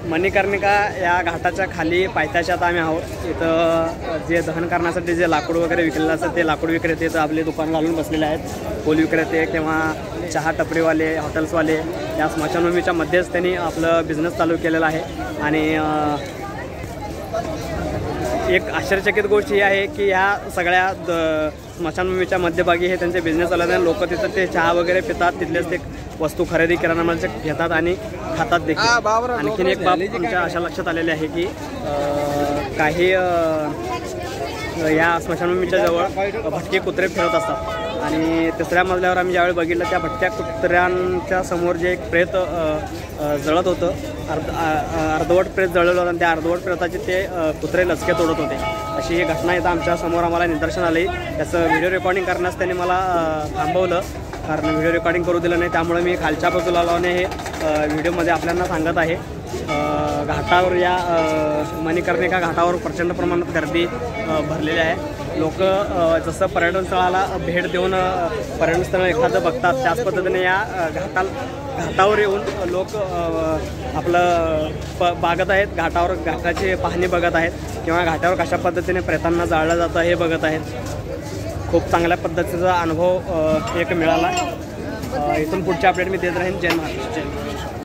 मणिकर्णिका या घाटाच्या खाली पायथ्याशात आम्ही आहोत। इथं जे दहन करण्यासाठी जे लाकूड वगैरे विकलेलं असतं ते लाकूड विक्रेते इथं आपले दुकान घालून बसलेले आहेत। फूल विक्रेते किंवा चहा टपरीवाले, हॉटेल्सवाले या स्मशानभूमीच्या मध्येच त्यांनी आपलं बिझनेस चालू केलेला आहे। आणि एक आश्चर्यचकित गोष्ट ही आहे की ह्या सगळ्या स्मशानभूमीच्या मध्यभागी हे त्यांचे बिझनेस चालवतात। लोक तिथं ते चहा वगैरे पितात, तिथलेच ते वस्तू खरेदी किराणामालाचे घेतात आणि खातात देखील। आणखीन एक बाब आमच्या अशा लक्षात आलेली आहे की काही या स्मशानभूमीच्या जवळ भटके कुत्रे फिरत असतात आणि तिसऱ्या मजल्यावर आम्ही ज्यावेळी बघितलं त्या भटक्या कुत्र्यांच्या समोर जे एक प्रेत जळत होतं, अर्धवट प्रेत जळलेलं होतं आणि त्या अर्धवट प्रेताचे ते कुत्रे लचके तोडत होते। अशी ही घटना इथं आमच्या समोर आम्हाला निदर्शन आली। त्याचं व्हिडिओ रेकॉर्डिंग करण्यास त्यांनी मला थांबवलं कारण व्हिडिओ रेकॉर्डिंग करू दिलं नाही, त्यामुळे मी खालच्या बाजूला लावणे हे व्हिडिओमध्ये आपल्याला सांगत आहे। घाटावर या मणिकर्णिका घाटावर प्रचंड प्रमाणात गर्दी भरलेली आहे। लोक जसं पर्यटन स्थळाला भेट देऊन पर्यटन स्थळ एखादं बघतात त्याच पद्धतीने या घाटावर येऊन लोक आपलं बघत आहेत, घाटाची पाहणी बघत आहेत किंवा घाटावर कशा पद्धतीने प्रेतांना जाळलं जातं हे बघत आहेत। खूप चांगल्या पद्धतीचा अनुभव एक मिळाला। इथून पुढच्या अपडेट मी देत राहीन। जय महाराष्ट्र।